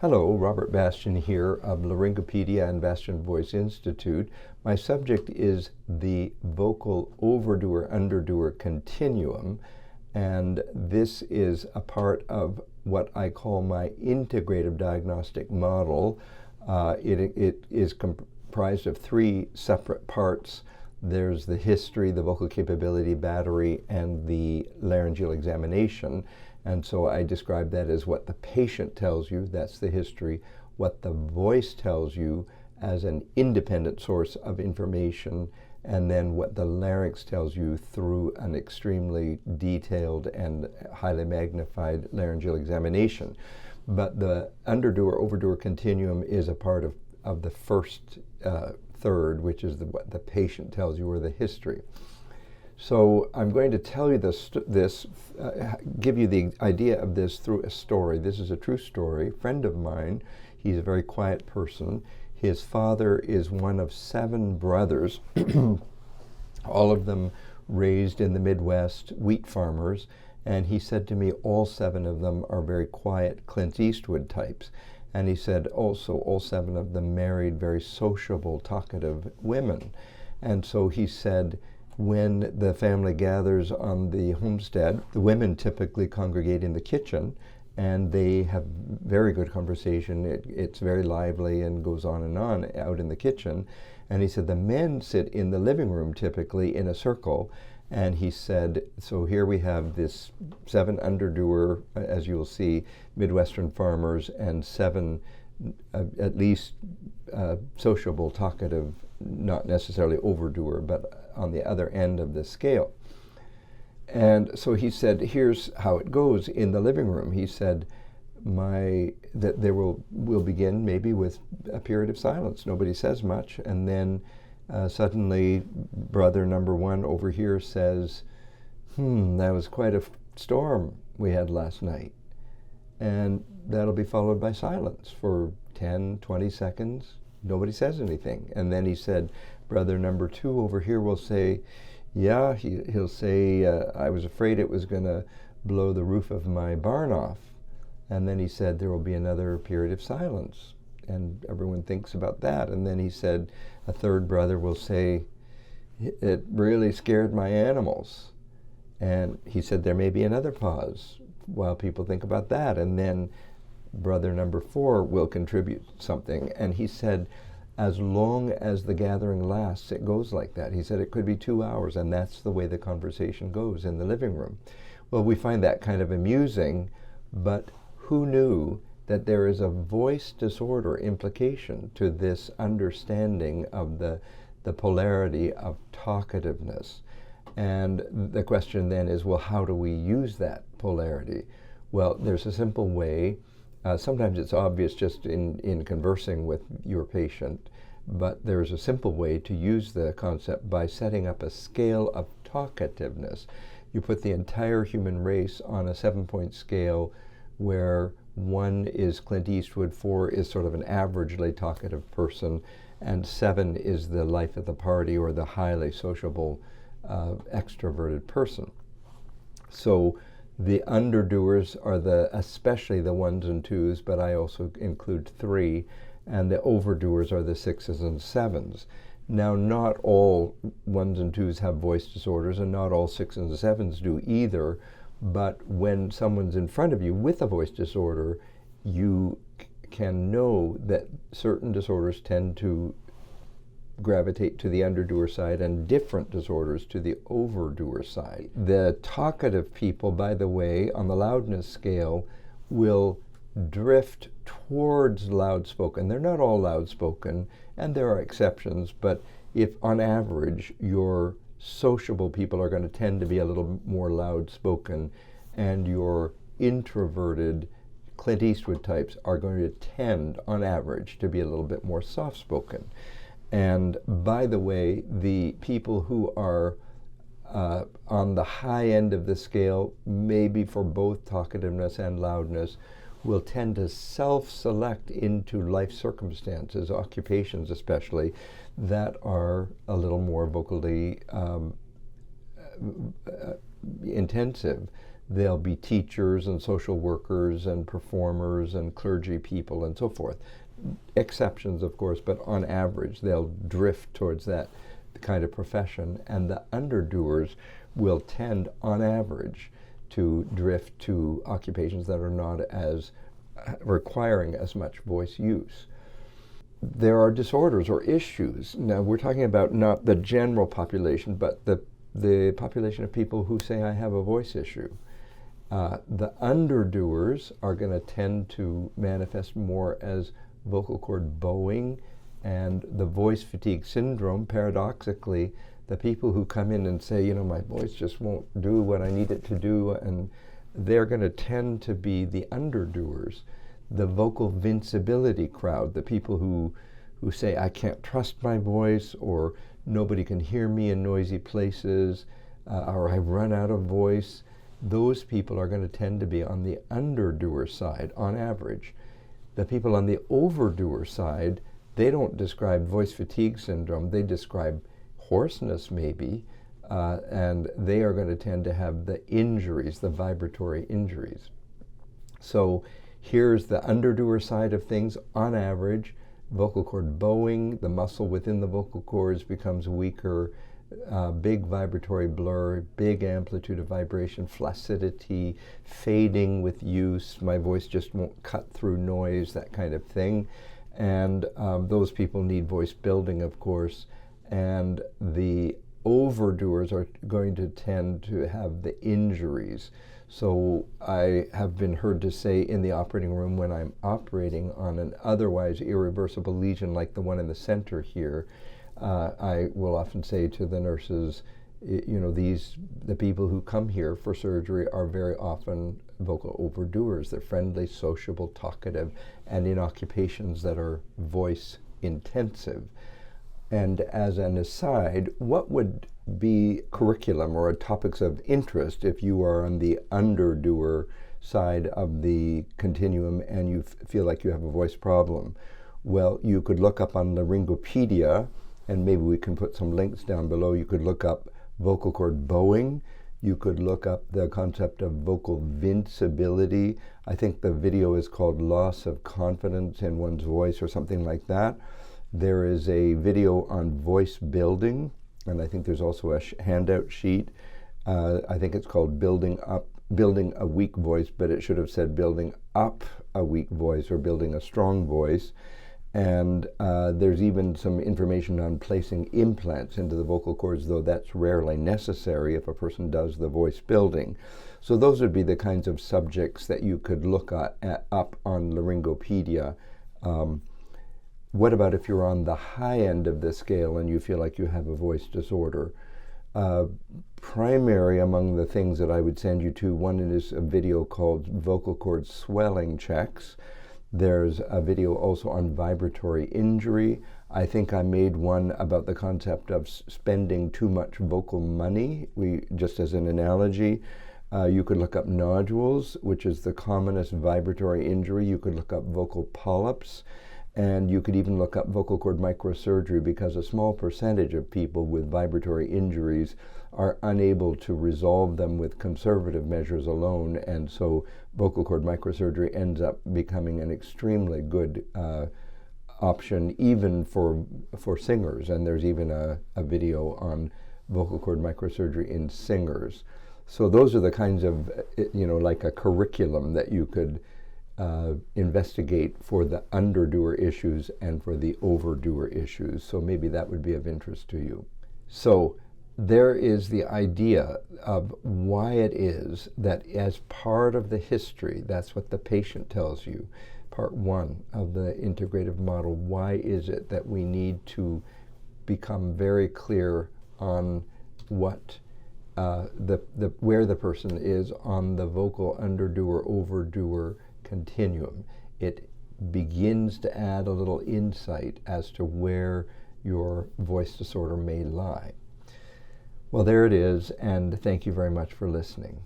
Hello, Robert Bastian here of Laryngopedia and Bastian Voice Institute. My subject is the vocal overdoer, underdoer continuum, and this is a part of what I call my integrative diagnostic model. It is comprised of three separate parts. There's the history, the vocal capability battery, and the laryngeal examination. And so I describe that as what the patient tells you, that's the history, what the voice tells you as an independent source of information, and then what the larynx tells you through an extremely detailed and highly magnified laryngeal examination. But the underdoer, overdoer continuum is a part of the first third, which is what the patient tells you, or the history. So I'm going to tell you give you the idea of this through a story. This is a true story. A friend of mine, he's a very quiet person. His father is one of 7 brothers, all of them raised in the Midwest, wheat farmers, and he said to me all 7 of them are very quiet Clint Eastwood types. And he said also all 7 of them married very sociable, talkative women. And so he said, when the family gathers on the homestead, the women typically congregate in the kitchen, and they have very good conversation. It's very lively and goes on out in the kitchen. And he said the men sit in the living room typically in a circle. And he said, so here we have this 7 underdoer, as you'll see, Midwestern farmers, and 7 at least sociable, talkative, not necessarily overdoer, but on the other end of the scale. And so he said, here's how it goes in the living room. He said, that there will begin maybe with a period of silence. Nobody says much, and then suddenly brother number 1 over here says, that was quite a storm we had last night. And that'll be followed by silence for 10, 20 seconds. Nobody says anything. And then he said, brother number 2 over here will say, yeah, he'll say, I was afraid it was going to blow the roof of my barn off. And then he said, there will be another period of silence. And everyone thinks about that. And then he said, a third brother will say, it really scared my animals. And he said, there may be another pause while people think about that. And then brother number 4 will contribute something. And he said, as long as the gathering lasts, it goes like that. He said it could be 2 hours, and that's the way the conversation goes in the living room. Well, we find that kind of amusing, but who knew that there is a voice disorder implication to this understanding of the polarity of talkativeness? And the question then is, well, how do we use that polarity? Well, there's a simple way. Sometimes it's obvious just in conversing with your patient, but there's a simple way to use the concept by setting up a scale of talkativeness. You put the entire human race on a 7-point scale where 1 is Clint Eastwood, 4 is sort of an averagely talkative person, and 7 is the life of the party or the highly sociable, extroverted person. So the underdoers are especially the 1s and 2s, but I also include 3, and the overdoers are the 6s and 7s. Now, not all 1s and 2s have voice disorders, and not all 6s and 7s do either, but when someone's in front of you with a voice disorder, you can know that certain disorders tend to gravitate to the underdoer side and different disorders to the overdoer side. The talkative people, by the way, on the loudness scale, will drift towards loud-spoken. They're not all loud-spoken, and there are exceptions, but if on average your sociable people are going to tend to be a little more loud-spoken, and your introverted Clint Eastwood types are going to tend, on average, to be a little bit more soft-spoken. And by the way, the people who are on the high end of the scale, maybe for both talkativeness and loudness, will tend to self-select into life circumstances, occupations especially, that are a little more vocally intensive. They'll be teachers and social workers and performers and clergy people and so forth. Exceptions, of course, but on average, they'll drift towards that kind of profession. And the underdoers will tend, on average, to drift to occupations that are not as requiring as much voice use. There are disorders or issues. Now, we're talking about not the general population, but the population of people who say, I have a voice issue. The underdoers are going to tend to manifest more as vocal cord bowing and the voice fatigue syndrome. Paradoxically, the people who come in and say, you know, my voice just won't do what I need it to do, and they're going to tend to be the underdoers. The vocal vincibility crowd, the people who say, I can't trust my voice, or nobody can hear me in noisy places, or I run out of voice, those people are going to tend to be on the underdoer side on average. The people on the overdoer side, they don't describe voice fatigue syndrome, they describe hoarseness maybe, and they are going to tend to have the injuries, the vibratory injuries. So here's the underdoer side of things. On average, vocal cord bowing, the muscle within the vocal cords becomes weaker, big vibratory blur, big amplitude of vibration, flaccidity, fading with use, my voice just won't cut through noise, that kind of thing. And those people need voice building, of course. And the overdoers are going to tend to have the injuries. So I have been heard to say in the operating room when I'm operating on an otherwise irreversible lesion like the one in the center here, I will often say to the nurses, you know, the people who come here for surgery are very often vocal overdoers. They're friendly, sociable, talkative, and in occupations that are voice intensive. And as an aside, what would be curriculum or topics of interest if you are on the underdoer side of the continuum and you feel like you have a voice problem? Well, you could look up on Laryngopedia, and maybe we can put some links down below. You could look up vocal cord bowing. You could look up the concept of vocal vincibility. I think the video is called Loss of Confidence in One's Voice or something like that. There is a video on voice building, and I think there's also a handout sheet. I think it's called Building a Weak Voice, but it should have said Building Up a Weak Voice or Building a Strong Voice. And there's even some information on placing implants into the vocal cords, though that's rarely necessary if a person does the voice building. So those would be the kinds of subjects that you could look at up on Laryngopedia. What about if you're on the high end of the scale and you feel like you have a voice disorder? Primary among the things that I would send you to, one is a video called Vocal Cord Swelling Checks. There's a video also on vibratory injury. I think I made one about the concept of spending too much vocal money. Just as an analogy, you could look up nodules, which is the commonest vibratory injury. You could look up vocal polyps, and you could even look up vocal cord microsurgery, because a small percentage of people with vibratory injuries are unable to resolve them with conservative measures alone, and so vocal cord microsurgery ends up becoming an extremely good option even for singers, and there's even a video on vocal cord microsurgery in singers. So those are the kinds of, like a curriculum that you could investigate for the underdoer issues and for the overdoer issues. So maybe that would be of interest to you. So there is the idea of why it is that as part of the history, that's what the patient tells you, part one of the integrative model, why is it that we need to become very clear on what where the person is on the vocal underdoer, overdoer continuum. It begins to add a little insight as to where your voice disorder may lie. Well, there it is, and thank you very much for listening.